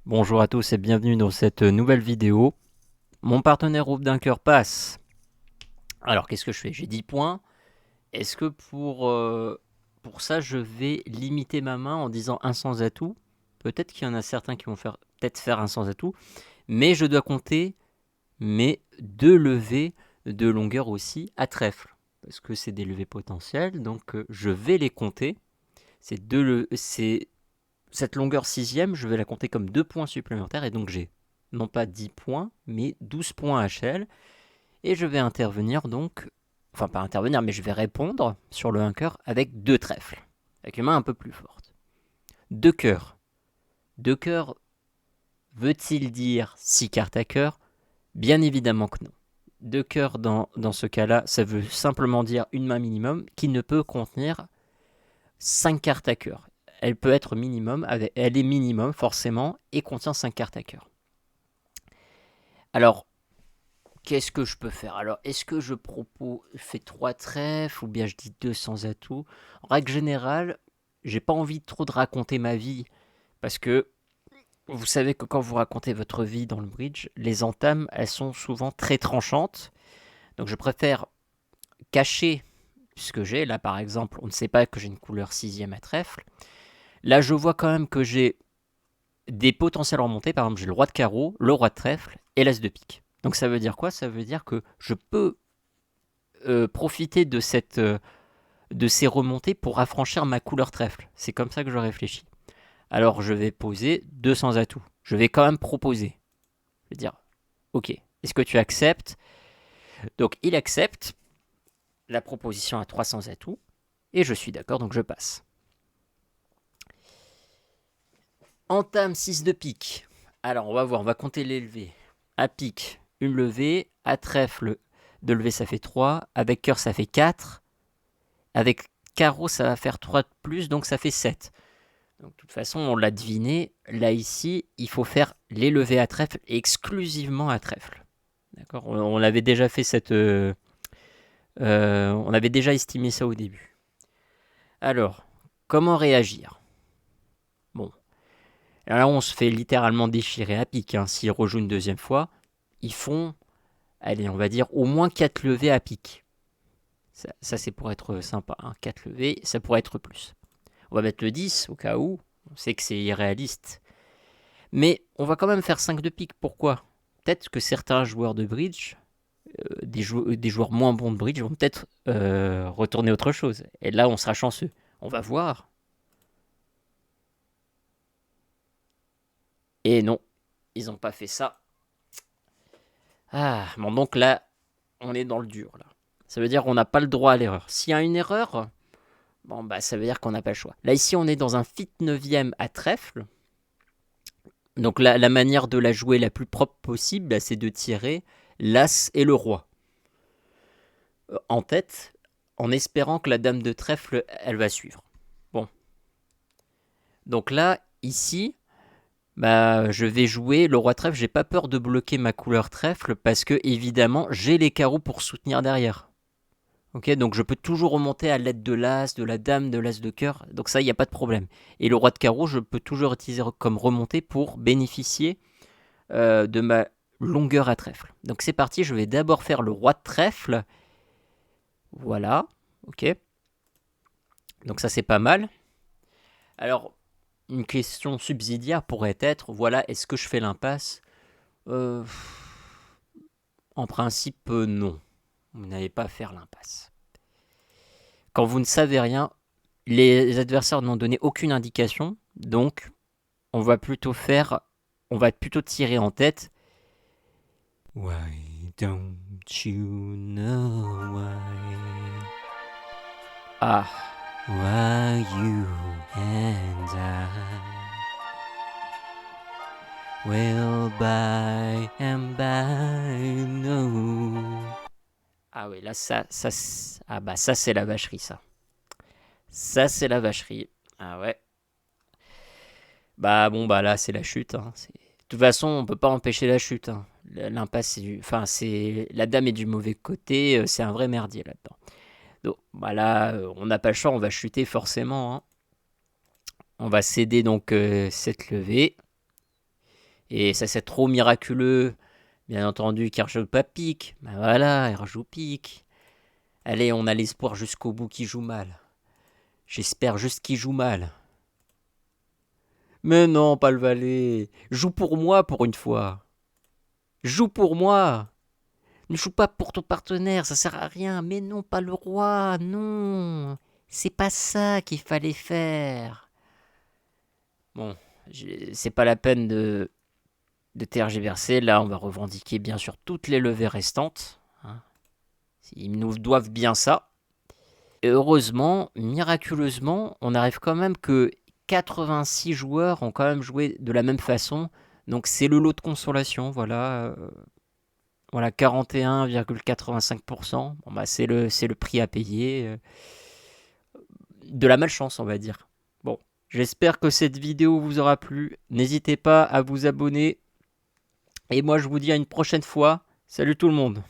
Bonjour à tous et bienvenue dans cette nouvelle vidéo. Mon partenaire ouvre d'un cœur passe. Alors qu'est-ce que je fais? J'ai 10 points. Est-ce que pour ça je vais limiter ma main en disant un sans atout? Peut-être qu'il y en a certains qui vont peut-être faire un sans atout. Mais je dois compter mes deux levées de longueur aussi à trèfle. Parce que c'est des levées potentielles. Donc je vais les compter. Cette longueur sixième, je vais la compter comme 2 points supplémentaires et donc j'ai non pas 10 points, mais 12 points HL. Et je vais intervenir donc, enfin pas intervenir, mais je vais répondre sur le 1 cœur avec 2 trèfles, avec une main un peu plus forte. 2 cœurs. 2 cœurs veut-il dire 6 cartes à cœur? Bien évidemment que non. 2 cœurs dans ce cas-là, ça veut simplement dire une main minimum qui ne peut contenir 5 cartes à cœur. Elle peut être minimum, elle est minimum forcément et contient 5 cartes à cœur. Alors, qu'est-ce que je peux faire? Alors, est-ce que je fais 3 trèfles ou bien je dis 2 sans atout? En règle générale, j'ai pas envie trop de raconter ma vie parce que vous savez que quand vous racontez votre vie dans le bridge, les entames, elles sont souvent très tranchantes. Donc je préfère cacher ce que j'ai. Là, par exemple, on ne sait pas que j'ai une couleur sixième à trèfle. Là, je vois quand même que j'ai des potentiels remontés. Par exemple, j'ai le roi de carreau, le roi de trèfle et l'as de pique. Donc ça veut dire quoi? Ça veut dire que je peux profiter de ces remontées pour affranchir ma couleur trèfle. C'est comme ça que je réfléchis. Alors je vais poser 200 atouts. Je vais quand même proposer. Je vais dire, ok, est-ce que tu acceptes? Donc il accepte la proposition à 300 atouts et je suis d'accord, donc je passe. Entame 6 de pique. Alors on va voir, on va compter les levées. À pique, une levée. À trèfle, de levée ça fait 3. Avec cœur ça fait 4. Avec carreau ça va faire 3 de plus, donc ça fait 7. Donc, de toute façon, on l'a deviné. Là, ici, il faut faire les levées à trèfle exclusivement à trèfle. D'accord. On avait déjà fait on avait déjà estimé ça au début. Alors, comment réagir? Bon. Alors là, on se fait littéralement déchirer à pique. Hein. S'ils rejouent une deuxième fois, ils font, allez, on va dire au moins 4 levées à pique. Ça c'est pour être sympa. Hein. 4 levées, ça pourrait être plus. On va mettre le 10 au cas où. On sait que c'est irréaliste. Mais on va quand même faire 5 de pique. Pourquoi? Peut-être que certains joueurs de bridge, des joueurs moins bons de bridge, vont peut-être retourner autre chose. Et là, on sera chanceux. On va voir. Et non, ils n'ont pas fait ça. Ah, bon, donc là, on est dans le dur. Là. Ça veut dire qu'on n'a pas le droit à l'erreur. S'il y a une erreur, bon, bah, ça veut dire qu'on n'a pas le choix. Là, ici, on est dans un fit 9ème à trèfle. Donc la manière de la jouer la plus propre possible, bah, c'est de tirer l'as et le roi en tête, en espérant que la dame de trèfle, elle va suivre. Bon. Donc là, ici, bah, je vais jouer le roi trèfle. J'ai pas peur de bloquer ma couleur trèfle parce que, évidemment, j'ai les carreaux pour soutenir derrière. Ok, donc je peux toujours remonter à l'aide de l'as, de la dame, de l'as de cœur. Donc ça, il n'y a pas de problème. Et le roi de carreau, je peux toujours utiliser comme remontée pour bénéficier de ma longueur à trèfle. Donc c'est parti, je vais d'abord faire le roi de trèfle. Voilà, ok. Donc ça c'est pas mal. Alors, une question subsidiaire pourrait être, voilà, est-ce que je fais l'impasse? En principe, non. Vous n'allez pas faire l'impasse. Quand vous ne savez rien, les adversaires n'ont donné aucune indication, donc on va plutôt tirer en tête. Why don't you know why? Ah. Why you and I will by and by know. Ah oui, là ça c'est la vacherie ça. Ça c'est la vacherie. Ah ouais. Bah bon bah là c'est la chute. Hein. De toute façon on peut pas empêcher la chute. Hein. L'impasse c'est la dame est du mauvais côté. C'est un vrai merdier là-dedans. Donc bah là on n'a pas le choix, on va chuter forcément. Hein. On va céder donc cette levée. Et ça c'est trop miraculeux. Bien entendu, qu'il rejoue pas pique. Ben voilà, il rejoue pique. Allez, on a l'espoir jusqu'au bout qu'il joue mal. J'espère juste qu'il joue mal. Mais non, pas le valet. Joue pour moi pour une fois. Joue pour moi. Ne joue pas pour ton partenaire, ça sert à rien. Mais non, pas le roi, non. C'est pas ça qu'il fallait faire. Bon, c'est pas la peine de tergiverser. Là, on va revendiquer bien sûr toutes les levées restantes. Hein. Ils nous doivent bien ça. Et heureusement, miraculeusement, on arrive quand même que 86 joueurs ont quand même joué de la même façon. Donc c'est le lot de consolation, voilà. Voilà, 41,85%. Bon, bah, c'est le prix à payer. De la malchance, on va dire. Bon, j'espère que cette vidéo vous aura plu. N'hésitez pas à vous abonner. Et moi, je vous dis à une prochaine fois. Salut tout le monde.